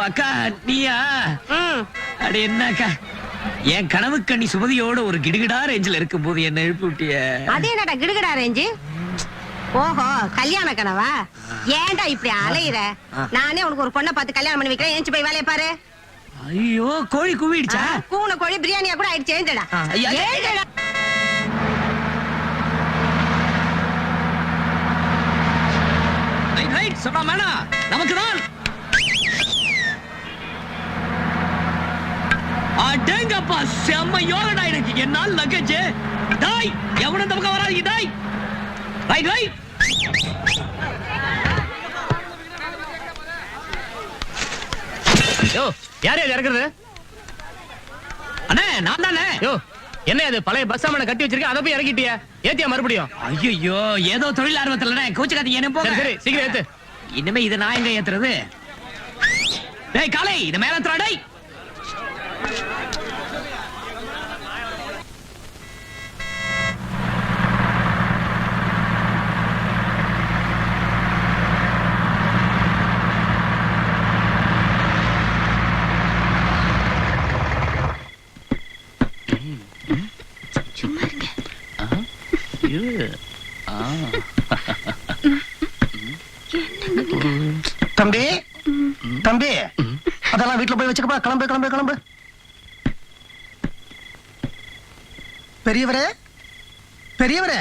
அக்கா நீயா? அட என்ன அக்கா, என் கனவு கண்ணி சுமதியோட ஒரு கிடுகிடா ரேஞ்சில் இருக்கும் போது என்ன எழுப்பி விட்டிய? அதே என்னடா கிடுகிடா ரேஞ்சு? ஓஹோ, கல்யாண கனவா? ஏன்டா இப்படி அலையிற? நானே உனக்கு ஒரு பொண்ணை பார்த்து கல்யாணம் பண்ணி வைக்கிறேன். ஏஞ்சி போய் வேலையை பாரு. ஐயோ, கோழி கூவிடுச்சா? கூன கோழி பிரியாணியா கூட ஆயிடுச்சு. ஏஞ்சடா. சொன்னா மேனா நமக்கு தான். அடேங்கப்பா, செம்ம யோகடா எனக்கு. என்னால் லக்கேஜ் டாய் எவனும் இந்த பக்கம் வராதீங்க டாய். Right right. யோ, யாரே இறக்குறது? அண்ணே நான் தானே. யோ, என்ன அது பழைய பஸ் சாமான கட்டி வச்சிருக்க, அதை போய் இறக்கிட்டியா? ஏத்தியா மறுபடியும்? ஐயோ, ஏதோ தொழில் ஆர்வத்துல கோச்சுக்காதீங்க. என்ன போங்க. சரி சீக்கிரம் ஏத்து. இனிமே இதை நான் எங்க ஏத்துறது? டேய் காலை, இத மேல ஏத்துறா டேய். சும்மா இருங்க. தம்பி தம்பி, அதெல்லாம் வீட்டுல போய் வச்சுக்கப்பா. கிளம்பு கிளம்பு கிளம்பு. பெரியவரே பெரியவரே,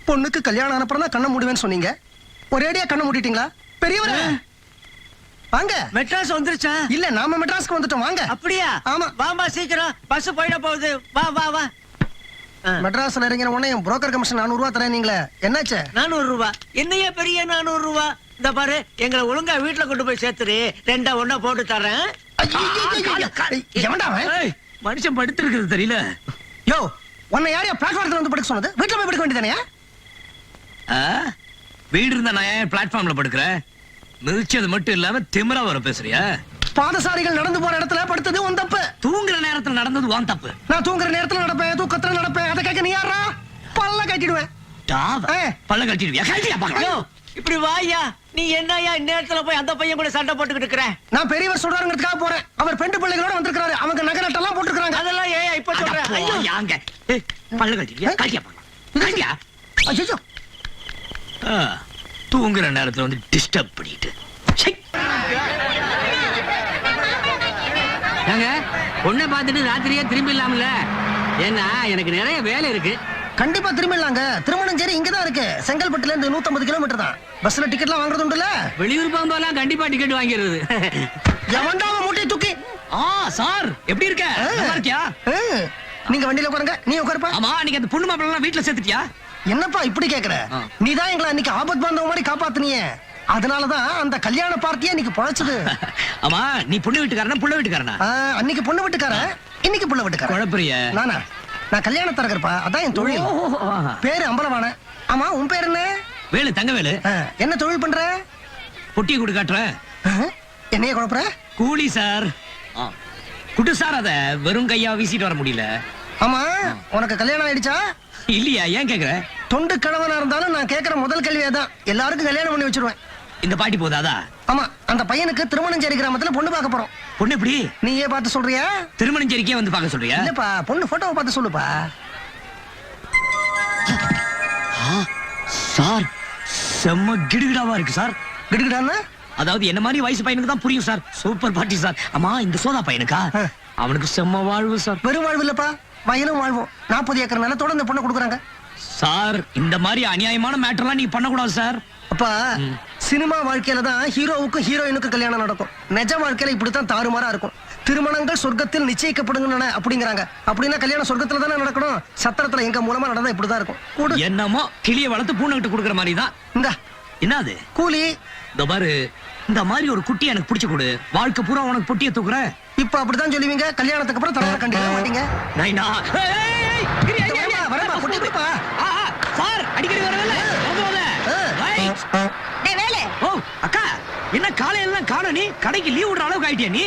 பொண்ணுக்கு கல்யாணம் அனுப்புறதா கண்ணை மூடுவேன்னு சொன்னீங்க. ஒரேடியா கண்ணை மூடிட்டீங்களா? பெரியவரே வாங்க. மெட்ராஸ் வந்துருச்சா? இல்ல, நாம மெட்ராஸ்க்கு வந்துட்டோம். வாங்க. அப்படியா? ஆமா. வாமா சீக்கிரம், பஸ் போயிட போகுது. வா வா வா. மெட்ராஸ்ல இறங்கின உடனே புரோக்கர் கமிஷன் 400 ரூபாய் தரேன். நீங்களே என்னாச்சு? 400 ரூபாய்? என்னையே பெரிய 400 ரூபாய்? இந்த பாரு, எங்களை ஒழுங்கா வீட்டுல கொண்டு போய் சேர்த்துரு. ரெண்டா ஒண்ணா போட்டு தரேன். மனுஷன் படுத்து இருக்குது தெரியல. யோ, உன்னை யாரையா பிளாட்ஃபார்ம்ல வந்து படுக்க சொன்னது? வீட்டுல போய் படுக்க வேண்டியதானே? வீடு இருந்தா நான் ஏன் பிளாட்ஃபார்ம்ல படுக்கிறேன்? மிதிச்சது மட்டும் இல்லாம திமிரா வர பேசுறியா? பாதசாரிகள் நடந்து போற இடத்துல படுத்தது உன் தப்பு. தூங்குற நேரத்துல நடந்தது உன் தப்பு. நான் தூங்குற நேரத்துல நடப்பேன், தூக்கத்துல நடப்பேன். அதை கேட்க நீ யாரா? பல்ல கட்டிடுவேன். பல்ல கட்டிடுவியா? கட்டியா பாக்கலாம். இப்படி வாயா. நீ என்னையா நேரத்துல போய் அந்த பையன் கூட சண்டை போட்டுக்கிட்டு இருக்கிற? நான் பெரியவர் சொல்றாருங்கிறதுக்காக போறேன். அவர் பெண்டு பிள்ளைகளோட வந்திருக்காரு. அவங்க நகை நட்டெல்லாம் போட்டுருக்காங்க. அதெல்லாம் ஏன் இப்ப சொல்றேன்? ஐயோ யாங்க. பல்ல கட்டிடுவியா? கட்டியா பாக்கலாம். கட்டியா? ஐயோ, தூங்குற நேரத்துல வந்து டிஸ்டர்ப் பண்ணிட்டு. பொண்ணை பார்த்துட்டு ராத்திரியே திரும்பி இல்லாமல. ஏன்னா எனக்கு நிறைய வேலை இருக்கு. கண்டிப்பா திரும்பிடலாங்க. திருமணஞ்சேரி இங்கதான் இருக்கு. செங்கல்பட்டுல இருந்து 150 கிலோமீட்டர் தான். பஸ்ல டிக்கெட்லாம் வாங்குறது உண்டுல? வெளியூர் போகும்போதெல்லாம் கண்டிப்பா டிக்கெட் வாங்கிடுறது. எவன்டாவ மூட்டை தூக்கி. சார் எப்படி இருக்க? நல்லா இருக்கியா? நீங்க வண்டியில உட்காருங்க. நீ உட்காருப்பா. ஆமா, நீங்க அந்த பொண்ணு மாப்பிள்ளை வீட்டுல சேர்த்துட்டியா? என்னப்பா இப்படி கேக்குற? நீதான் எங்களை அன்னைக்கு ஆபத் பாந்தவ மாதிரி காப்பாத்துனியே. அதனாலதான் அந்த கல்யாண பார்ட்டியே இன்னைக்கு பொழைச்சது. ஆமா, நீ பொண்ணு வீட்டுக்காரனா புள்ள வீட்டுக்காரனா? அன்னைக்கு பொண்ணு வீட்டுக்காரன், இன்னைக்கு புள்ள வீட்டுக்காரன். குழப்பறிய? நானா? நான் கல்யாண தரகர்ப்பா. அதான் என் தொழில். பேரு அம்பலவான. ஆமா, உன் பேர் என்ன? வேலு, தங்கவேலு. என்ன தொழில் பண்ற? பொட்டியை குடு காட்டுறேன். என்னைய குழப்பற? கூலி சார். குடு சார். அத வெறும் கையா வீசிட்டு வர முடியல. ஆமா, உனக்கு கல்யாணம் ஆயிடுச்சா? இல்லையா? ஏன் கேக்குற? தொண்டு கணவனா இருந்தாலும் நான் கேக்குற முதல் கேள்வியதான். எல்லாருக்கும் கல்யாணம் பண்ணி வச்சிருவேன். இந்த பாட்டி போதாதா? ஆமா, அந்த பையனுக்கு திருமணஞ்சேரி கிராமத்துல பொண்ணு பார்க்க போறோம். பொண்ணு எப்படி? நீயே பார்த்து சொல்றியா? திருமணஞ்சேரிக்கே வந்து பார்க்க சொல்றியா? இல்லப்பா, பொண்ணு போட்டோவை பார்த்து சொல்லுப்பா. சார், செம்ம கிடுகிடாவா இருக்கு சார். கிடுகிடான்னா? அதாவது என்ன மாதிரி வயசு பையனுக்கு தான் புரியும் சார். Super party sir. ஆமா, இந்த சோதா பையனுக்கா? அவனுக்கு செம்ம வாழ்வு சார். வெறும் வாழ்வு இல்லப்பா, வயலும் வாழ்வும். 40 ஏக்கர் நிலத்தோட இந்த பொண்ணை கொடுக்குறாங்க சார். இந்த மாதிரி அநியாயமான மேட்டர்லாம் நீங்க பண்ணக்கூடாது சார். அப்பா, சினிமா வாழ்க்கையில தான் ஹீரோவுக்கும் ஹீரோயினுக்கும் கல்யாணம் நடக்கும். நிஜ வாழ்க்கையில இப்படித்தான் தாறுமாறா இருக்கும். திருமணங்கள் சொர்க்கத்தில் நிச்சயிக்கப்படுங்க அப்படிங்கிறாங்க. அப்படின்னா கல்யாணம் சொர்க்கத்துல தானே நடக்கணும். சத்திரத்துல எங்க மூலமா நடந்தா இப்படிதான் இருக்கும். என்னமோ கிளிய வளர்த்து பூனைகிட்ட கொடுக்குற மாதிரி தான். இந்த என்னது கூலி? இந்த பாரு, இந்த மாதிரி ஒரு குட்டி எனக்கு பிடிச்சு கொடு. வாழ்க்கை பூரா உனக்கு பொட்டியை தூக்குறேன். இப்ப அப்படிதான் சொல்லுவீங்க. கல்யாணத்துக்கு அப்புறம் தலைவரை கண்டிப்பா மாட்டீங்க. சார், அடிக்கடி வரல. டேய் வேலு. அக்கா, என்ன காலையெல்லாம் காணோம்? நீ கடைக்கு லீவ் விடுற அளவுக்கு ஆயிட்டியா நீ?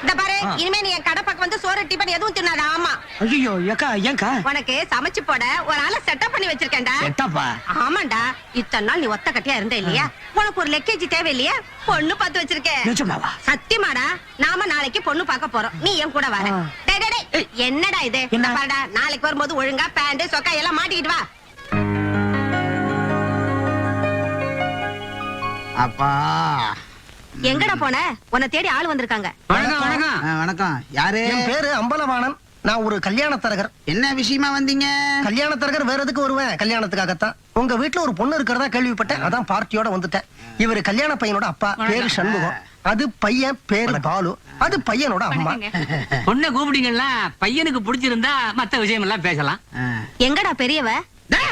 இந்த பாரு ஆ. இனிமே நீ என் கடை பக்கம் வந்து சோறு டிபன் எதுவும் தின்னாத. ஆமா, ஐயோ ஏக்கா ஏங்கா உனக்கு சமைச்சு போட ஒரு ஆளை செட்டப் பண்ணி வச்சிருக்கேன்டா. எட்டாப்பா ஆமாண்டா, இத்தனை நாள் நீ ஒத்த கட்டியா இருந்த இல்லையா, உனக்கு ஒரு லக்கேஜ் தேவை இல்லையா, பொண்ணு பார்த்து வச்சிருக்கேன். நிஜமாவா? சத்தியமாடா, நாம நாளைக்கு பொண்ணு பார்க்க போறோம். நீ என் கூட வர. ஆ. டேய், டேய், டேய், என்னடா இது? என்ன? இந்த பாருடா, நாளைக்கு வரும்போது ஒழுங்கா பேண்ட் சொக்கா எல்லாம் மாட்டிக்கிட்டு வா. அப்பா எங்கடா போன? உன்னை தேடி ஆள் வந்திருக்காங்க. வணக்கம் வணக்கம். வணக்கம். யாரு? என் பேரு அம்பலவாணன். நான் ஒரு கல்யாண தரகர். என்ன விஷயமா வந்தீங்க? கல்யாண தரகர் வேற எதுக்கு வருவேன்? கல்யாணத்துக்காகத்தான். உங்க வீட்டுல ஒரு பொண்ணு இருக்கிறதா கேள்விப்பட்டேன். அதான் பார்ட்டியோட வந்துட்டேன். இவரு கல்யாண பையனோட அப்பா, பேரு சண்முகம். அது பையன் பேரு பாலு. அது பையனோட அம்மா. பொண்ணை கூப்பிட்டீங்கன்னா பையனுக்கு பிடிச்சிருந்தா மத்த விஷயம் எல்லாம் பேசலாம். எங்கடா பெரியவ? டே,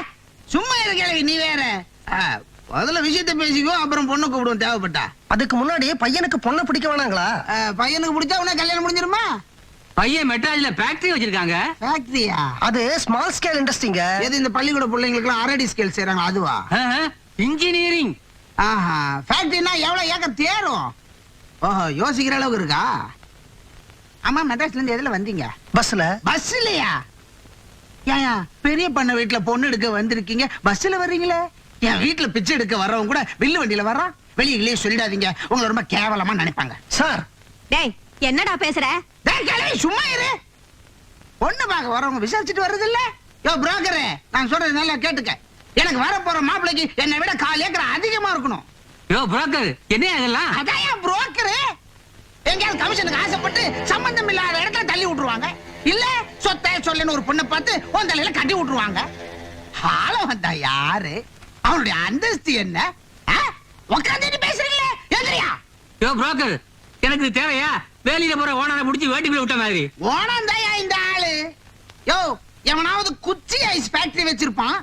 சும்மா இருக்க நீ வேற. முதல்ல விஷயத்த பேசிக்கோ, அப்புறம் பொண்ணு கூப்பிடுவோம் தேவைப்பட்டா. அதுக்கு முன்னாடி பையனுக்கு பொண்ணை பிடிக்க வேணாங்களா? பையனுக்கு பிடிச்சா உனக்கு கல்யாணம் முடிஞ்சிருமா? பையன் மெட்ராஸ்ல ஃபேக்டரி வச்சிருக்காங்க. ஃபேக்டரியா? அது ஸ்மால் ஸ்கேல் இண்டஸ்ட்ரிங்க. எது இந்த பள்ளிக்கூட பிள்ளைங்களுக்கு எல்லாம் அரடி ஸ்கேல் செய்றாங்க அதுவா? இன்ஜினியரிங். ஆஹா, ஃபேக்டரினா எவ்வளவு ஏக்கர் தேரும்? ஓஹோ, யோசிக்கிற அளவுக்கு இருக்கா? ஆமா, மெட்ராஸ்ல இருந்து எதுல வந்தீங்க? பஸ்ல. பஸ்லயா? ஏயா, பெரிய பண்ண வீட்டுல பொண்ணு எடுக்க வந்திருக்கீங்க, பஸ்ல வர்றீங்களே? என் வீட்டுல பிச்சை எடுக்க வர்றவங்க கூட வில்லு வண்டியில வர்றான். வெளியே சொல்லிடாதீங்க, உங்களை ரொம்ப கேவலமா நினைப்பாங்க. சார், டேய், என்னடா பேசுற? டேய் கிழவி, சும்மா இரு. பொண்ணு பார்க்க வரவங்க விசாரிச்சுட்டு வர்றது இல்ல? யோ புரோக்கரே, நான் சொல்றது நல்லா கேட்டுக்க. எனக்கு வர போற மாப்பிளைக்கு என்னை விட 4 ஏக்கர் அதிகமா இருக்கணும். யோ புரோக்கர், என்ன அதெல்லாம்? அதான் என் புரோக்கரு. எங்கேயாவது கமிஷனுக்கு ஆசைப்பட்டு சம்பந்தம் இல்லாத இடத்துல தள்ளி விட்டுருவாங்க. இல்ல சொத்தை சொல்லுன்னு ஒரு பொண்ணை பார்த்து உன் தலையில கட்டி விட்டுருவாங்க. ஆள வந்தா யாரு? அவனுடைய அந்தஸ்து என்ன? உட்காந்து பேசுறீங்களே, எதிரியா? யோ புரோக்கர், எனக்கு இது தேவையா? வேலையில போற ஓனரை முடிச்சு வேட்டிக்குள்ள விட்ட மாதிரி. ஓனந்தாயா இந்த ஆளு? யோ, எவனாவது குச்சி ஐஸ் ஃபேக்டரி வச்சிருப்பான்,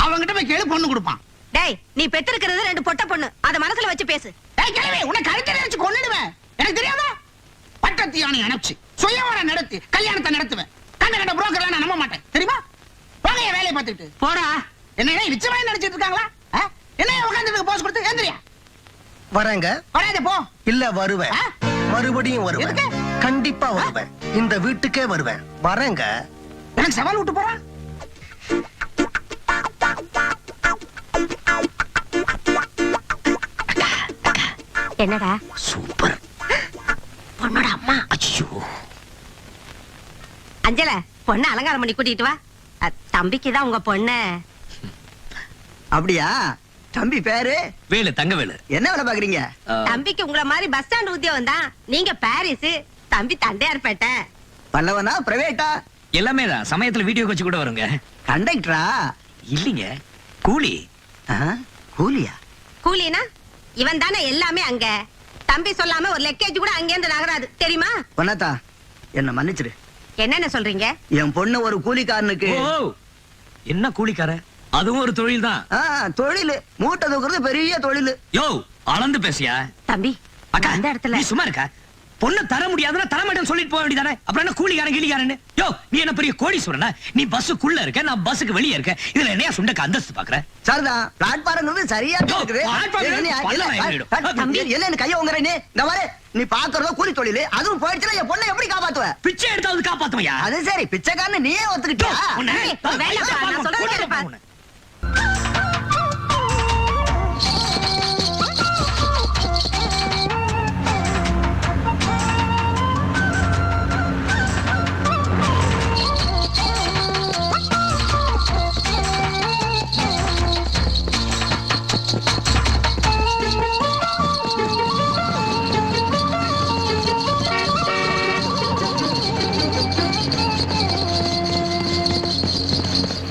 அவங்கிட்ட போய் கேளு, பொண்ணு கொடுப்பான். டேய், நீ பெத்திருக்கிறது 2 பொட்ட பொண்ணு, அத மனசுல வச்சு பேசு. டேய் கிழவி, உன்னை கழுத்தை நினைச்சு கொன்னுடுவேன். எனக்கு தெரியாதா? பட்டத்து யானை அனுப்பிச்சு சுயவரம் நடத்தி கல்யாணத்தை நடத்துவேன். கண்ட புரோக்கர்லாம் நான் நம்ப மாட்டேன், தெரியுமா? வாங்க என் வேலையை பார்த்துட்டு. போடா. என்ன நிச்சயமா நினைச்சிட்டு இருக்காங்களா? என்ன உட்கார்ந்து போஸ் கொடுத்து ஏந்திரியா? வரேங்க. வராதே போ. இல்ல வருவேன். மறுபடியும் வருவேன். எதுக்கு? கண்டிப்பா வருவேன். இந்த வீட்டுக்கே வருவேன். வரேங்க. எனக்கு சவால் விட்டு போறான். என்னடா? சூப்பர். பொண்ணோட அம்மா. ஐயோ அஞ்சல, பொண்ணு அலங்காரம் பண்ணி கூட்டிட்டு வா. தம்பிக்கு தான் உங்க பொண்ணு. அப்படியா? தம்பி பேரு வேலு, தங்க வேலு. என்ன வேலை பாக்குறீங்க? தம்பிக்கு உங்கள மாதிரி பஸ் ஸ்டாண்ட் உத்தியோகம் தான். நீங்க பாரிஸ், தம்பி தண்டையார்பேட்டை. பல்லவனா பிரைவேட்டா? எல்லாமே தான். சமயத்துல வீடியோ வச்சு கூட வருங்க. கண்டக்டரா? இல்லீங்க, கூலி. கூலியா? கூலினா இவன் தானே எல்லாமே அங்க. தம்பி சொல்லாம ஒரு லக்கேஜ் கூட அங்கே இருந்து நகராது, தெரியுமா? பொண்ணாத்தா, என்ன மன்னிச்சிரு. என்னென்ன சொல்றீங்க? என் பொண்ணு ஒரு கூலிக்காரனுக்கு. ஓ, என்ன கூலிக்கார? அதுவும் ஒரு தொழில் தான். தொழில் மூட்டை தூக்குறது பெரிய தொழில். யோ, அளந்து பேசியா? தம்பி, அக்கா, அந்த இடத்துல நீ சும்மா இருக்கா? பொண்ணு தர முடியாதுன்னா தர மாட்டேன்னு சொல்லிட்டு போக வேண்டியதானே? அப்புறம் என்ன கூலிக்காரன் கிளிக்காரன்னு? யோ, நீ என்ன பெரிய கோடீஸ்வரனா? நீ பஸ்ஸுக்குள்ள இருக்க, நான் பஸ்ஸுக்கு வெளியே இருக்கேன். இதுல என்னையா சுண்டக்க அந்தஸ்து பாக்குற? சரிதான், பிளாட்பாரம் சரியா யோ, இருக்குது. platform பல்ல வாங்கிடும். தம்பி, என்ன கைய உங்கற நீ? இந்த மாதிரி நீ பாக்குறதோ கூலி தொழில், அதுவும் போயிடுச்சுன்னா என் பொண்ணை எப்படி காப்பாத்துவ? பிச்சை எடுத்தாவது காப்பாத்துவையா? அது சரி, பிச்சைக்காரன்னு நீயே ஒத்துக்கிட்டியா? உன்னை- வேலைப்பா, நான் சொல்றது கேளுப்பா. உன்னை.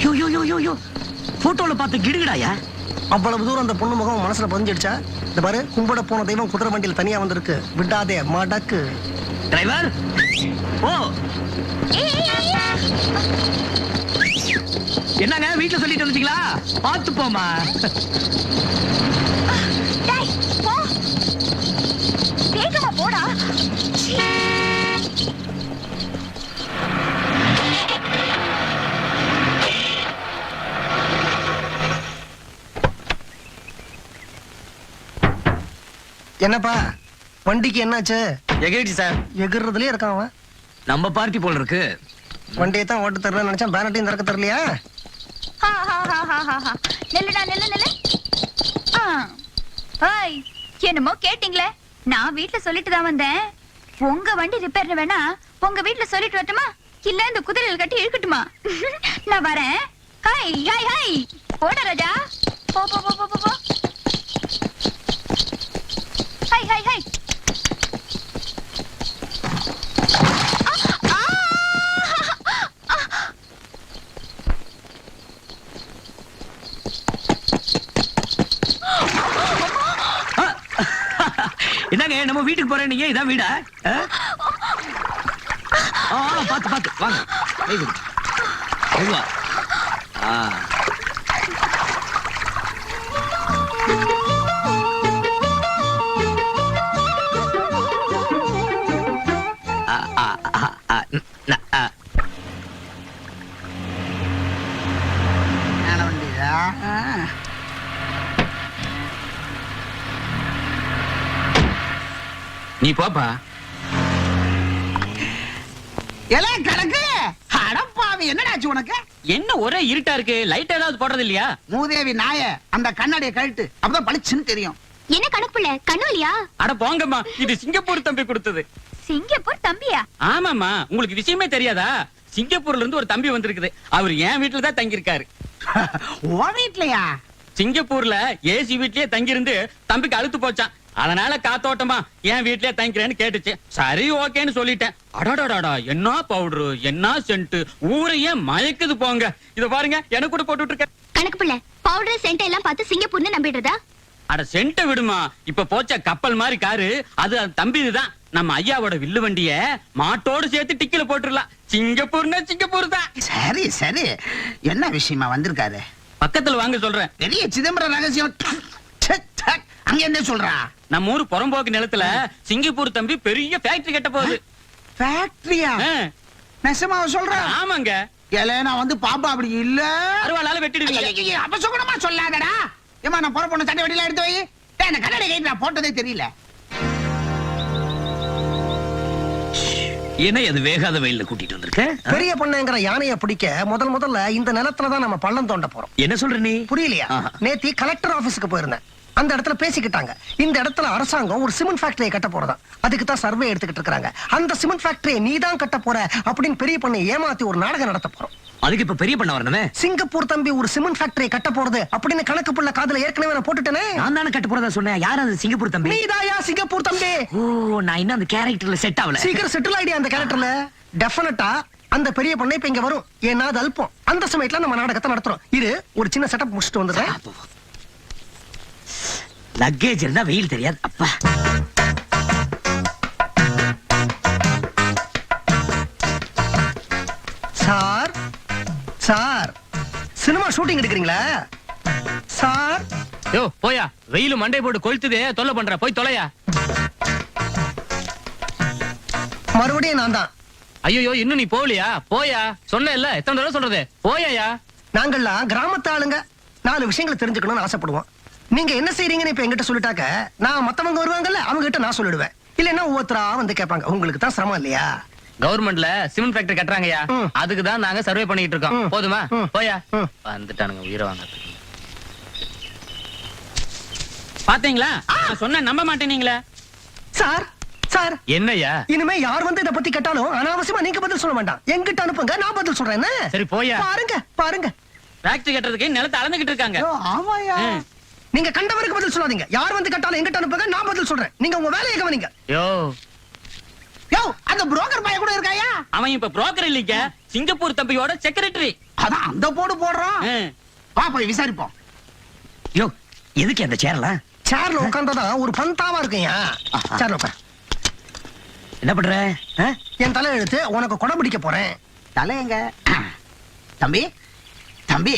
யோ யோ யோ யோ யோ, போட்டோல பார்த்து கிடுகிடாயா? அவ்வளவு தூரம் அந்த பொண்ணு முகம் மனசுல பதிஞ்சிடுச்சா? இந்த பாரு, கும்பிட போன தெய்வம் குதிரை வண்டியில் தனியா வந்திருக்கு. விடாதே, மடக்கு. டிரைவர், ஓ. என்னங்க வீட்டுல சொல்லிட்டு வந்துட்டீங்களா? பார்த்து போமா. டேய், போ. வேகமா போடா. என்னப்பா, வண்டிக்கு என்னாச்சு? எகிரிச்சு சார். எகிர்றதுலயே இருக்கான் அவன். நம்ம பார்ட்டி போல இருக்கு. வண்டியை தான் ஓட்ட தெரியல நினைச்சா பேனட்டையும் திறக்க தெரியலையா? நில்லுடா நில்லு நில்லு. ஹாய், என்னமோ கேட்டீங்களே, நான் வீட்ல சொல்லிட்டு தான் வந்தேன். உங்க வண்டி ரிப்பேர்னு வேணா உங்க வீட்ல சொல்லிட்டு வரட்டுமா, இல்ல இந்த குதிரையில் கட்டி இழுக்கட்டுமா? நான் வரேன். ஹாய் ஹாய் ஹாய், போட ராஜா, போ போ போ போ போ. Hi hi hi. என்னங்க நம்ம வீட்டுக்கு போறேன், நீங்க இதான் வீடா? பாத்து பாத்து வாங்க. நீ போப்பா. எல்லாம் கணக்கு. அடப்பாவி, என்னடாச்சு உனக்கு? என்ன ஒரே இருட்டா இருக்கு, லைட் ஏதாவது போடுறது இல்லையா? மூதேவி நாய, அந்த கண்ணாடியை கழட்டு, அப்பதான் பளிச்சுன்னு தெரியும். என்ன கணக்கு பிள்ளை, கண்ணுலியா? அட போங்கம்மா, இது சிங்கப்பூர் தம்பி கொடுத்தது. சிங்கப்பூர் தம்பியா? ஆமாமா, உங்களுக்கு விஷயமே தெரியாதா? சிங்கப்பூர்ல இருந்து ஒரு தம்பி வந்திருக்குது. அவர் என் வீட்டுல தான் தங்கி இருக்காரு. ஓ வீட்லயா? சிங்கப்பூர்ல ஏசி வீட்லயே தங்கி இருந்து தம்பிக்கு அழுத்து போச்சான். அதனால காத்தோட்டமா என் வீட்லயே தங்கிக்கிறேன்னு கேட்டுச்சு. சரி ஓகேன்னு சொல்லிட்டேன். அடடடடா, என்ன பவுடரு, என்ன சென்ட், ஊரையே மயக்குது போங்க. இத பாருங்க, எனக்கு கூட போட்டுட்டு இருக்க. கணக்கு பிள்ளை, பவுடர் சென்ட் எல்லாம் பார்த்து சிங்கப்பூர்னு நம்பிடுறதா? அட சென்ட்ட விடுமா, இப்ப போச்ச கப்பல் மாதிரி காரு, அது தம்பி இதுதான். நம்ம ஐயாவோட வில்லு வண்டிய மாட்டோடு சேர்த்து டிக்கில போட்டுடலாம். சிங்கப்பூர்னா சிங்கப்பூர் தான். சரி சரி, என்ன விஷயமா வந்திருக்காரு? பக்கத்துல வாங்க சொல்றேன். பெரிய சிதம்பரம் ரகசியம். அங்க என்ன சொல்றா? நம்ம ஊர் புறம்போக்கு நிலத்துல சிங்கப்பூர் தம்பி பெரிய ஃபேக்டரி கட்ட போகுது. ஃபேக்டரியா? நெசமாவ சொல்ற? ஆமாங்க. ஏலே, நான் வந்து பாப்பா அப்படி இல்ல. அருவாளால வெட்டிடுவீங்க. அபசகுணமா சொல்லாதடா. ஏமா, நான் புற பொண்ணு சட்டை வெடிலாம் எடுத்து வை. என்ன கண்ணாடி கைட்டு நான் போட்டதே தெரியல. என்ன அது வேகாத வெயில்ல கூட்டிட்டு வந்திருக்க? பெரிய பொண்ணுங்கிற யானையை பிடிக்க முதல்ல இந்த நிலத்துலதான் நம்ம பள்ளம் தோண்ட போறோம். என்ன சொல்ற நீ? புரியலையா? நேத்தி கலெக்டர் ஆபீஸ்க்கு போயிருந்தேன். அந்த இடத்துல பேசிக்கிட்டாங்க. இந்த இடத்துல அரசாங்கம் ஒரு சிமெண்ட் ஃபேக்டரியை கட்ட போறதா. அதுக்கு தான் சர்வே எடுத்துக்கிட்டு இருக்காங்க. அந்த சிமெண்ட் ஃபேக்டரியை நீ தான் கட்ட போற அப்படின்னு பெரிய பொண்ணை ஏமாத்தி ஒரு நாடகம் நடத்த போறோம். அதுக்கு இப்ப பெரிய பண்ண வரணுமே. சிங்கப்பூர் தம்பி ஒரு சிமெண்ட் ஃபேக்டரியை கட்ட போறது அப்படின்னு கணக்கு புள்ள காதுல ஏற்கனவே நான் போட்டுட்டேனே. நான் தானே கட்ட போறதா சொன்னேன். யார் அந்த சிங்கப்பூர் தம்பி? நீதாயா சிங்கப்பூர் தம்பி? ஓ, நான் இன்னும் அந்த கேரக்டர்ல செட் ஆகல. சீக்கிரம் செட்டில் ஆயிடியா அந்த கேரக்டர்ல. டெஃபினட்டா அந்த பெரிய பொண்ணை இப்ப இங்க வரும். ஏன்னா அது அல்பம். அந்த சமயத்துல நம்ம நாடகத்தை நடத்துறோம். இது ஒரு சின்ன செட்டப் முடிச்சுட்டு வந்துடுறேன். லக்கேஜ் இருந்தா வெயில் தெரியாது. அப்பா, சார் சார், சினிமா ஷூட்டிங் எடுக்கிறீங்களா சார்? யோ போயா, வெயில் மண்டை போட்டு கொளுத்துதே, தொல்லை பண்ற, போய் தொலையா. மறுபடியும் நான் தான். ஐயோ, இன்னும் நீ போகலையா? போயா, சொன்ன இல்ல, எத்தனை தடவை சொல்றது, போயா. நாங்கெல்லாம் கிராமத்து ஆளுங்க, 4 விஷயங்களை தெரிஞ்சுக்கணும்னு ஆசைப்படுவோம். நீங்க என்ன செய்றீங்கன்னு இப்ப என்கிட்ட சொல்லிட்டாக்க, நான் மத்தவங்க வருவாங்கல்ல, அவங்க கிட்ட நான் சொல்லிடுவேன். இல்லன்னா ஒவ்வொருத்தரா வந்து கேட்பாங்க. உங்களுக்கு தான் சிரமம் இல்லையா? கவர்மெண்ட்ல சிமெண்ட் ஃபேக்டரி கட்டுறாங்கயா, அதுக்கு தான் நாங்க சர்வே பண்ணிட்டு இருக்கோம். போதுமா? போயா. வந்துட்டானுங்க உயிரை வாங்க. பாத்தீங்களா, நான் சொன்ன நம்ப மாட்டேனீங்களே. சார் சார், என்னய்யா? இனிமே யார் வந்து இத பத்தி கேட்டாலும் அனாவசியமா நீங்க பதில் சொல்ல வேண்டாம். என்கிட்ட அனுப்புங்க, நான் பதில் சொல்றேன். என்ன? சரி போயா. பாருங்க ஃபேக்டரி கட்டுறதுக்கு நிலத்தை அளந்துகிட்டு இருக்காங்க. ஆமாயா. நீங்க கண்டவருக்கு பதில் சொல்லாதீங்க. யார் வந்து கேட்டாலும் என்கிட்ட அனுப்புங்க, நான் பதில் சொல்றேன். நீங்க உங்க வேலையை கவனிங்க. யோ, அந்த புரோக்கர் பையன் கூட இருக்காயா? அவன் இப்ப புரோக்கர் இல்லைங்க, சிங்கப்பூர் தம்பியோட செக்ரட்டரி. அதான் அந்த போடு போடுறான். வா போய் விசாரிப்போம். யோ, எதுக்கு அந்த சேர்லாம்? சேர்ல உட்கார்ந்தாதான் ஒரு பந்தாவா இருக்குயா. சேர்ல உட்கார். என்ன பண்ற? என் தலை எழுத்து உனக்கு கொடை பிடிக்க போறேன். தலையங்க. தம்பி தம்பி,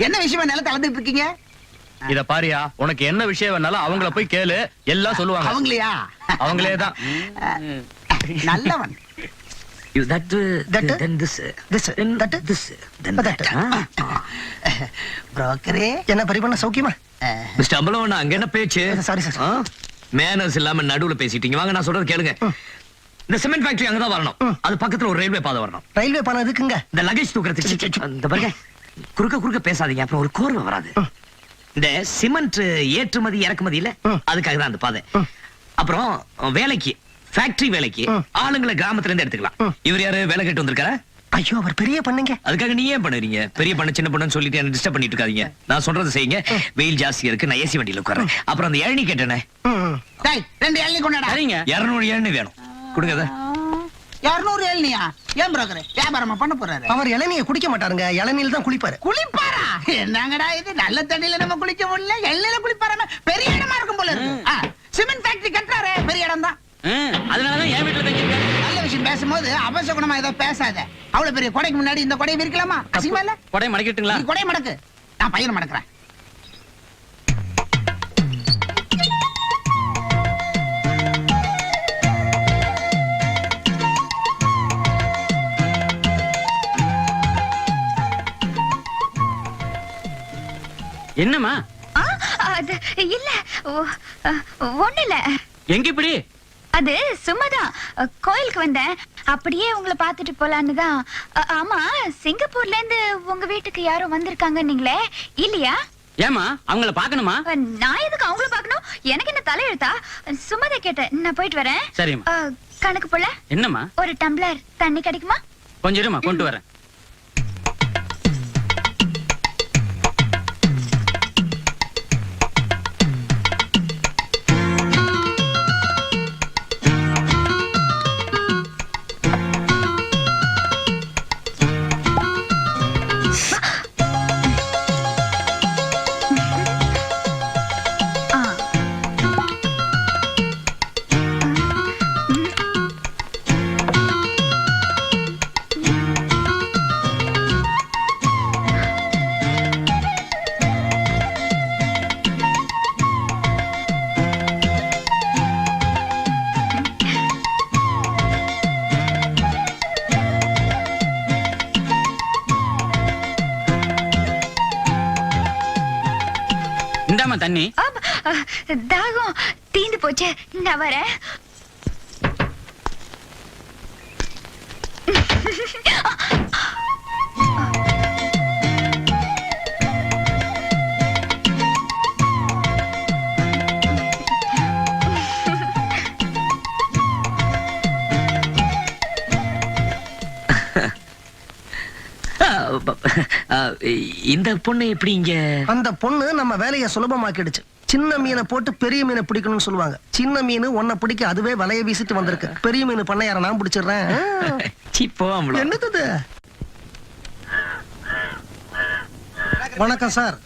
என்ன விஷயமா நிலத்தை அளந்துட்டு இருக்கீங்க? இத பாரியா, உனக்கு என்ன விஷயம் வேணாலும் அவங்கள போய் கேளு, எல்லாம் சொல்லுவாங்க. அவங்களையா? அவங்களேதான். நல்லவன். புரோக்கரே, என்ன பரிபண்ண சௌக்கியமா? மிஸ்டர் அம்பலவன், அங்க என்ன பேச்சு? Sorry sir. மேனர்ஸ் இல்லாம நடுவுல பேசிட்டீங்க. வாங்க நான் சொல்றது கேளுங்க. இந்த சிமெண்ட் ஃபேக்டரி அங்கதான் வரணும். அது பக்கத்துல ஒரு ரயில்வே பாதை வரணும். ரயில்வே பாலம் இருக்குங்க. இந்த லகேஜ் தூக்குறதுக்கு இந்த பாருங்க, குறுக்க பேசாதீங்க, அப்புறம் ஒரு கோர்வை வராது. இந்த சிமெண்ட் ஏற்றுமதி இறக்குமதி இல்ல, அதுக்காக தான் அந்த பாதை. அப்புறம் வேலைக்கு, ஃபேக்டரி வேலைக்கு ஆளுங்களை கிராமத்துல இருந்து எடுத்துக்கலாம். இவர் யாரு வேலை கேட்டு வந்திருக்காரா? ஐயோ, அவர் பெரிய பண்ணுங்க. அதுக்காக நீ ஏன் பண்ணுறீங்க? பெரிய பண்ண சின்ன பண்ணு சொல்லிட்டு என்ன டிஸ்டர்ப் பண்ணிட்டு இருக்காதீங்க. நான் சொல்றது செய்யுங்க. வெயில் ஜாஸ்தியா இருக்கு, நான் ஏசி வண்டியில உட்கார்றேன். அப்புறம் அந்த இளநீ கேட்டேனே, டேய் 2 இளநீ கொண்டாடா. சரிங்க. 200 இளநீ வேணும், கொடுங்க அதை. 200 இளநியா? ஏன் புரோக்கர் வியாபாரமா பண்ண போறாரு? அவர் இளநியை குடிக்க மாட்டாருங்க, இளநில தான் குளிப்பாரு. குளிப்பாரா? என்னங்கடா இது, நல்ல தண்ணியில நம்ம குளிக்க முடியல, எண்ணெயில குளிப்பாராம? பெரிய இடமா இருக்கும் போல இருக்கு. சிமெண்ட் ஃபேக்டரி கட்டுறாரு, பெரிய இடம் தான். அதனாலதான் என் வீட்டுல தங்கியிருக்கேன். நல்ல விஷயம் பேசும்போது அபசகுணமா ஏதோ பேசாத. அவ்வளவு பெரிய கொடைக்கு முன்னாடி இந்த கொடையை விரிக்கலாமா? அசிங்கமா இல்ல? கொடை மடக்கிட்டுங்களா? நீ கொடையை மடக்கு, நான் பையனை மடக்குறேன். என்னம்மா? அது இல்ல, ஒண்ணு இல்ல. எங்க இப்படி? அது சும்மாதான் கோயிலுக்கு வந்தேன், அப்படியே உங்களை பார்த்துட்டு போலான்னு தான். ஆமா, சிங்கப்பூர்ல இருந்து உங்க வீட்டுக்கு யாரும் வந்திருக்காங்க நீங்களே, இல்லையா? ஏமா அவங்கள பாக்கணுமா? நான் எதுக்கு அவங்கள பார்க்கணும்? எனக்கு என்ன தலையெழுத்தா? சும்மாதான் கேட்டேன். நான் போயிட்டு வரேன். சரிம்மா. கணக்கு போல என்னம்மா? ஒரு டம்ளர் தண்ணி கிடைக்குமா? கொஞ்சம் இருமா, கொண்டு வரேன். இந்தாமா தண்ணி. தாகம் தீந்து போச்சு, நான் வரேன். இந்த பொண்ணு எப்படி இங்க? அந்த பொண்ணு நம்ம வேலையை சுலபமாக்கிடுச்சு. சின்ன மீனை போட்டு பெரிய மீனை பிடிக்கணும்னு சொல்லுவாங்க. சின்ன மீன் ஒன்ன பிடிக்க அதுவே வலைய வீசிட்டு வந்திருக்கு. பெரிய மீன் பண்ணையார நான் பிடிச்சிடுறேன். என்னது? வணக்கம் சார்.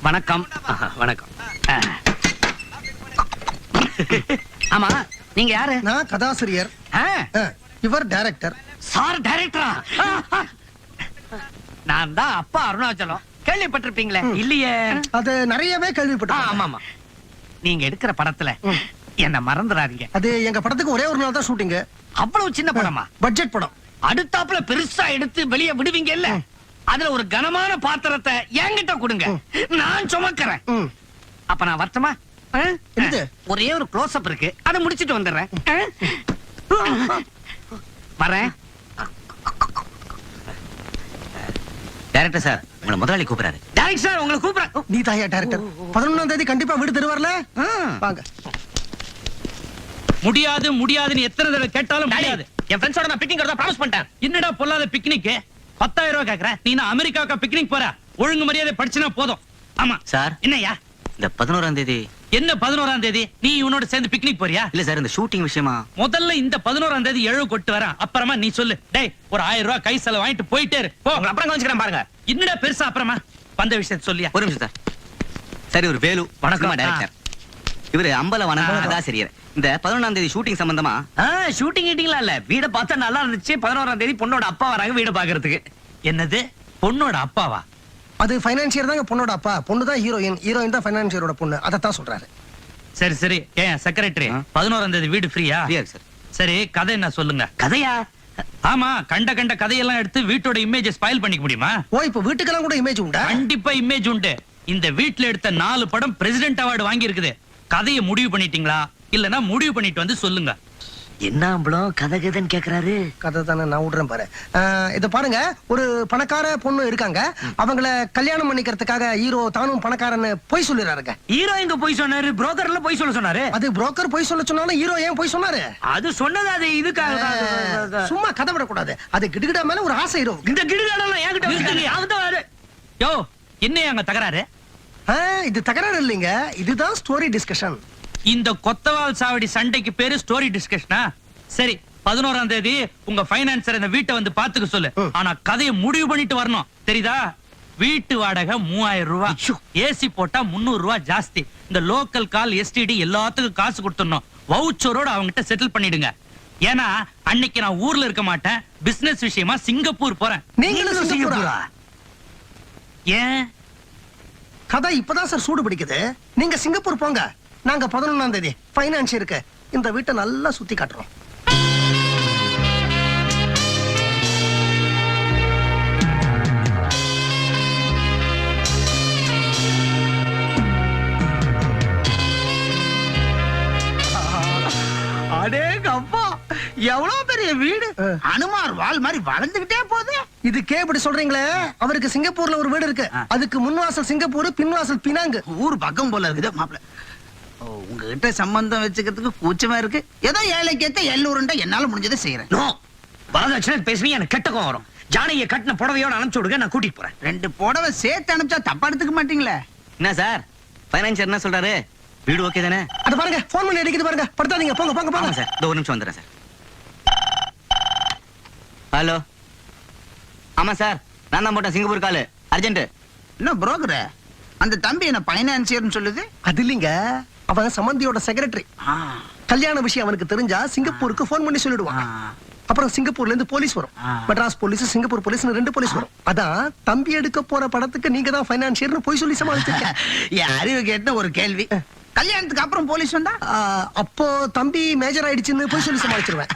வணக்கம். வணக்கம். ஆமா, நீங்க யாரு? நான் கதாசிரியர், இவர் டைரக்டர். சார் டைரக்டரா? நான் தான் அப்பா அருணாச்சலம், கேள்விப்பட்டிருப்பீங்களே? இல்லையே. அது நிறையவே கேள்விப்பட்டேன். ஆமா ஆமா. நீங்க எடுக்கிற படத்துல என்ன மறந்துடாதீங்க. அது எங்க படத்துக்கு ஒரே ஒரு நாள் தான் ஷூட்டிங். அவ்வளவு சின்ன படமா? பட்ஜெட் படம். அடுத்தாப்புல பெருசா எடுத்து வெளியே விடுவீங்க இல்ல, அதுல ஒரு கனமான பாத்திரத்தை என்கிட்ட கொடுங்க, நான் சுமக்கிறேன். அப்ப நான் வரட்டுமா? ஒரே ஒரு க்ளோஸ் அப் இருக்கு, அதை முடிச்சிட்டு வந்துடுறேன். வரேன். டைரக்டர் சார், உங்களை முதலாளி கூப்பிடுறாரு. டைரக்டர் சார், உங்களை கூப்பிடுறேன். நீ தாயா டைரக்டர்? 11ஆம் தேதி கண்டிப்பா வீடு தருவார்ல? வாங்க. முடியாது முடியாதுன்னு எத்தனை தடவை கேட்டாலும் முடியாது. என் ஃப்ரெண்ட்ஸோட நான் பிக்னிக் வரதா ப்ராமிஸ் பண்ணிட்டேன். என்னடா பொல்லாத பிக்னிக்? 10,000 ரூபாய் கேக்குறேன். நீ நான் அமெரிக்காவுக்கு பிக்னிக் போற? ஒழுங்கு மரியாதை படிச்சுனா போதும். ஆமா சார். என்னய்யா? இந்த 11ஆம் தேதி. என்ன 11ஆம் தேதி? நீ இவனோட சேர்ந்து பிக்னிக் போறியா? இல்ல சார், இந்த ஷூட்டிங் விஷயமா. முதல்ல இந்த 11ஆம் தேதி எழு கொட்டு வரேன், அப்புறமா நீ சொல்லு. டேய், ஒரு 1000 ரூபாய் கை செலவு வாங்கிட்டு போயிட்டே இரு. போ, அப்புறம் கொஞ்சம் பாருங்க. என்னடா பெருசா அப்புறமா வந்த விஷயத்தை சொல்லியா? ஒரு நிமிஷம் சார். சரி, ஒரு வேலு. வணக்கம் டைரக்டர். இவரு அம்பலவனம் கதாசிரியர். இந்த 11ஆம் தேதி ஷூட்டிங் சம்பந்தமா. ஷூட்டிங் கீட்டிங்லாம் இல்ல, வீட பார்த்தா நல்லா இருந்துச்சு. 11ஆம் தேதி பொண்ணோட அப்பா வராங்க வீட பாக்குறதுக்கு. என்னது, பொண்ணோட அப்பாவா? அது ஃபைனான்சியர் தாங்க பொண்ணோட அப்பா. பொண்ணு தான் ஹீரோயின், ஹீரோயின் தான் ஃபைனான்சியரோட பொண்ணு. அதத்தான் சொல்றாரு. சரி சரி. ஏன் செக்ரட்டரி, 11ஆம் தேதி வீடு ஃப்ரீயா? சார். சரி, கதை என்ன சொல்லுங்க. கதையா? ஆமா, கண்ட கதையெல்லாம் எடுத்து வீட்டோட இமேஜ் ஸ்பாயில் பண்ணிக்க முடியுமா? ஓ, இப்ப வீட்டுக்கெல்லாம் கூட இமேஜ் உண்டா? கண்டிப்பா இமேஜ் உண்டு. இந்த வீட்ல எடுத்த 4 படம் பிரசிடென்ட் அவார்டு வாங்கி இருக்குது. கதையை முடிவு பண்ணிட்டீங்களா இல்லனா முடிவு பண்ணிட்டு வந்து சொல்லுங்க. என்ன அம்பளம் கதை கதைன்னு கேக்குறாரு? கதை தானே, நான் விடுறேன் பாரு. இத பாருங்க, ஒரு பணக்கார பொண்ணு இருக்காங்க. அவங்கள கல்யாணம் பண்ணிக்கிறதுக்காக ஹீரோ தானும் பணக்காரன்னு பொய் சொல்லிடுறாருங்க. ஹீரோ எங்க போய் சொன்னாரு? புரோக்கர்ல போய் சொல்ல சொன்னாரு. அது புரோக்கர் பொய் சொல்ல சொன்னாலும் ஹீரோ ஏன் பொய் சொன்னாரு? அது சொன்னது அது இதுக்காக தான். சும்மா கதை விடக்கூடாது. அது கிடுகிடா மேல ஒரு ஆசை ஹீரோ. இந்த கிடுகாடெல்லாம் என்கிட்ட வச்சுட்டாங்க. அவன்தான் வாரு. யோ என்ன அங்க தகராறு? இது தகராறு இல்லைங்க, இதுதான் ஸ்டோரி டிஸ்கஷன். இந்த கொத்தவால் சாவடி சண்டைக்கு பேரு ஸ்டோரி டிஸ்கஷனா? சரி, 11ஆம் தேதி உங்க பைனான்சர் இந்த வீட்டை வந்து பாத்துக்க சொல்லு. ஆனா கதையை முடிவு பண்ணிட்டு வரணும், தெரியுதா? வீட்டு வாடகை 3000 ரூபாய், ஏசி போட்டா 300 ரூபாய் ஜாஸ்தி. இந்த லோக்கல் கால் எஸ்டிடி எல்லாத்துக்கும் காசு கொடுத்துடணும். வவுச்சரோட அவங்ககிட்ட செட்டில் பண்ணிடுங்க. ஏன்னா அன்னைக்கு நான் ஊர்ல இருக்க மாட்டேன், பிசினஸ் விஷயமா சிங்கப்பூர் போறேன். நீங்களும் சிங்கப்பூரா? ஏன்? கதை இப்பதான் சார் சூடு பிடிக்குது. நீங்க சிங்கப்பூர் போங்க, நாங்க 11ஆம் தேதி பைனான்சியருக்கு இந்த வீட்டை நல்லா சுத்தி காட்டுறோம். அடேங்க அப்பா, எவ்வளவு பெரிய வீடு! அனுமார் வால் மாதிரி வளர்ந்துகிட்டே போகுது. இதுக்கே இப்படி சொல்றீங்களே, அவருக்கு சிங்கப்பூர்ல ஒரு வீடு இருக்கு. அதுக்கு முன்வாசல் சிங்கப்பூர், பின்வாசல் பினாங்கு. ஊர் பக்கம் போல இருக்குது மாப்பிள்ள. உங்ககிட்ட சம்பந்தம் வச்சுக்கிறதுக்கு கூச்சமா இருக்கு. ஏதோ ஏழைக்கேத்த எல்லூருண்டா என்னால முடிஞ்சதை செய்யறேன். நோ, வரதட்சணை பேசுறீங்க, எனக்கு கெட்ட கோவம் வரும். ஜானகியை கட்டின புடவையோட அனுப்பிச்சு விடுங்க, நான் கூட்டிட்டு போறேன். 2 புடவை சேர்த்து அனுப்பிச்சா தப்பா எடுத்துக்க மாட்டீங்களே? என்ன சார் பைனான்சியர் என்ன சொல்றாரு? வீடு ஓகே தானே? அது பாருங்க, போன் பண்ணி அடிக்குது பாருங்க. படுத்தாதீங்க, போங்க போங்க ஆமா போங்க. சார், இந்த ஒரு நிமிஷம் வந்துடுறேன் சார். ஹலோ, ஆமா சார், நான் தான் போட்டேன் சிங்கப்பூர் காலு, அர்ஜென்ட். என்ன புரோக்கர், அந்த தம்பி என்ன பைனான்சியர்னு சொல்லுது? அது இல்லைங்க, அவன் சம்பந்தியோட செக்ரட்டரி. கல்யாண விஷயம் அவனுக்கு தெரிஞ்சா சிங்கப்பூருக்கு போன் பண்ணி சொல்லிடுவான். அப்புறம் சிங்கப்பூர்ல இருந்து போலீஸ் வரும். Madras police, Singapore police, 2 police வரும். அதான் தம்பி எடுக்க போற படத்துக்கு நீங்க தான் பைனான்சியர்னு போய் சொல்லி சமாளிச்சிருக்க. என் அறிவு கேட்ட ஒரு கேள்வி, கல்யாணத்துக்கு அப்புறம் போலீஸ் வந்தா? அப்போ தம்பி மேஜர் ஆயிடுச்சுன்னு போய் சொல்லி சமாளிச்சிருவேன்.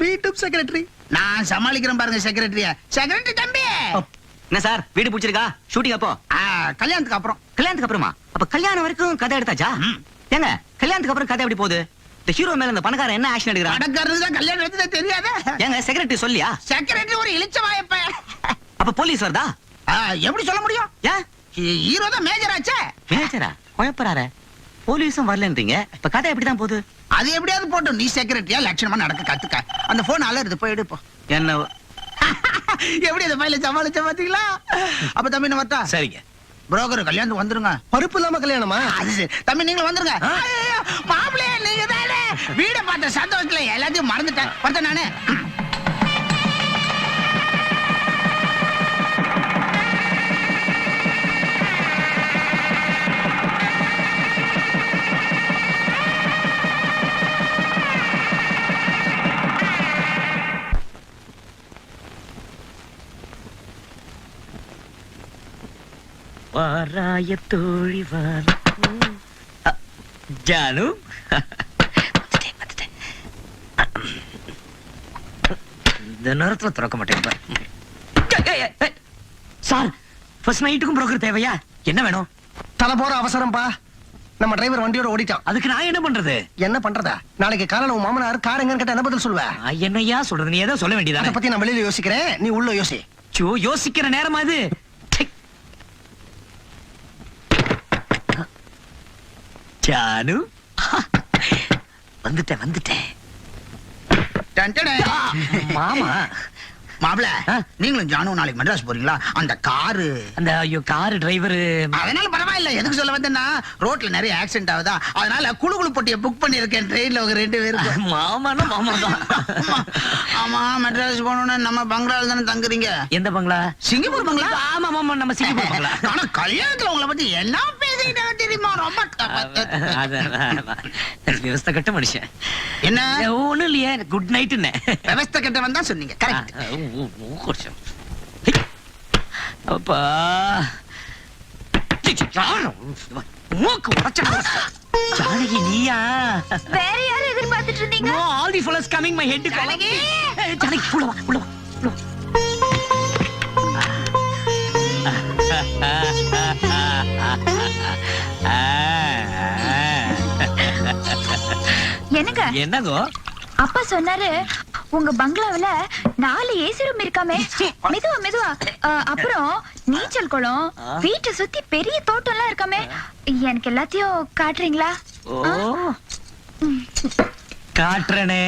வீட்டு செக்ரட்டரி நான் சமாளிக்கிறேன் பாருங்க செக்ரட்டரிய. செக்ரட்டரி தம்பி, என்ன சார் வீடு பிடிச்சிருக்கா? ஷூட்டிங் அப்போ? கல்யாணத்துக்கு அப்புறம். கல்யாணத்துக்கு அப்புறமா? அப்ப கல்யாணம் வரைக்கும் கதை எடுத்தாச்சா? ஏங்க கல்யாணத்துக்கு அப்புறம் கதை எப்படி போகுது? இந்த ஹீரோ மேல இந்த பணக்காரன் என்ன ஆக்ஷன் எடுக்கிறான்? பணக்காரருக்கு தான் கல்யாணம் எடுத்ததே தெரியாதே. ஏங்க செக்ரட்டரி சொல்லியா? செக்ரட்டரி ஒரு இளிச்ச வாயப்ப. அப்ப போலீஸ் வருதா? எப்படி சொல்ல முடியும்? ஏன் ஹீரோ தான் மேஜர் ஆச்சே. மேஜரா? குழப்பறாரே. போலீஸும் வரலன்றீங்க, இப்ப கதை எப்படிதான் போகுது? அது எப்படியாவது போட்டோம். நீ செக்ரட்டரியா லட்சணமா நடக்க கத்துக்க. அந்த போன் அலறுது, போய் எடுப்போம். என்ன எப்படி இந்த பையில சமாளிச்ச பாத்தீங்களா? அப்ப தம்பி என்ன வரட்டா? சரிங்க. புரோக்கர் கல்யாணத்துக்கு வந்துருங்க. பருப்பு இல்லாம கல்யாணமா? அது சரி. தம்பி நீங்களும் வந்துருங்க. மாப்பிள்ளையே நீங்க தானே. வீட பார்த்த சந்தோஷத்துல எல்லாத்தையும் மறந்துட்டேன். பார்த்தேன் நானே. வாராய தோழி வார ஜானு. இந்த நேரத்துல திறக்க மாட்டேங்க சார். ஃபர்ஸ்ட் நைட்டுக்கும் புரோக்கர் தேவையா? என்ன வேணும்? தலை போற அவசரம்பா, நம்ம டிரைவர் வண்டியோட ஓடிட்டான். அதுக்கு நான் என்ன பண்றது? என்ன பண்றதா? நாளைக்கு காலையில உன் மாமனார் கார் எங்கன்னு கேட்டா என்ன பதில் சொல்லுவ? என்னையா சொல்றது? நீ ஏதோ சொல்ல அத வேண்டியதானே. பத்தி நான் வெளியில யோசிக்கிறேன், நீ உள்ள யோசி. யோசிக்கிற நேரமா இது? ஜானு வந்துட்டேன். மாமா மாப்பிள்ள, நீங்களும் ஜானும் நாளைக்கு மெட்ராஸ் போறீங்களா? அந்த காரு, அந்த கார் டிரைவர். அதனால பரவாயில்ல. எதுக்கு சொல்ல வந்தேன்னா, ரோட்ல நிறைய ஆக்சிடென்ட் ஆகுதா, அதனால குழு பொட்டியை புக் பண்ணிருக்கேன். ட்ரெயின்ல ஒரு 2 பேருக்கு. மாமானா மாமா தான். ஆமா, மெட்ராஸ் போகணும்னு நம்ம பங்களால தானே தங்குறீங்க. எந்த பங்களா? சிங்கப்பூர் பங்களா. ஆமா மாமா, நம்ம சிங்கப்பூர் பங்களா. ஆனா கல்யாணத்துல உங்களை பத்தி என்ன பேசிக்கிட்டே தெரியுமா? ரொம்ப விவஸ்தை கட்ட மனுஷன். என்ன ஒண்ணும் இல்லையே, குட் நைட். விவஸ்தை கட்டவன் தான் சொன்னீங்க. கரெக்ட். அப்பா மூக்கு உடைச்சா. ஜானகி நீயா? வேற யாரும் எதிர்பார்த்துட்டு இருந்தீங்க? No, all the fellas coming my head. Janaki! Janaki உள்ள வா, உள்ள வா, உள்ள வா. என்னங்க என்னங்கோ அப்பா சொன்னாரு உங்க பங்களாவுல 4 ஏசி ரூம் இருக்காமே. மெதுவா மெதுவா. அப்புறம் நீச்சல் குளம், வீட்டை சுத்தி பெரிய தோட்டம் எல்லாம் இருக்காமே. எனக்கு எல்லாத்தையும் காட்டுறீங்களா? ஓ காட்டுறனே.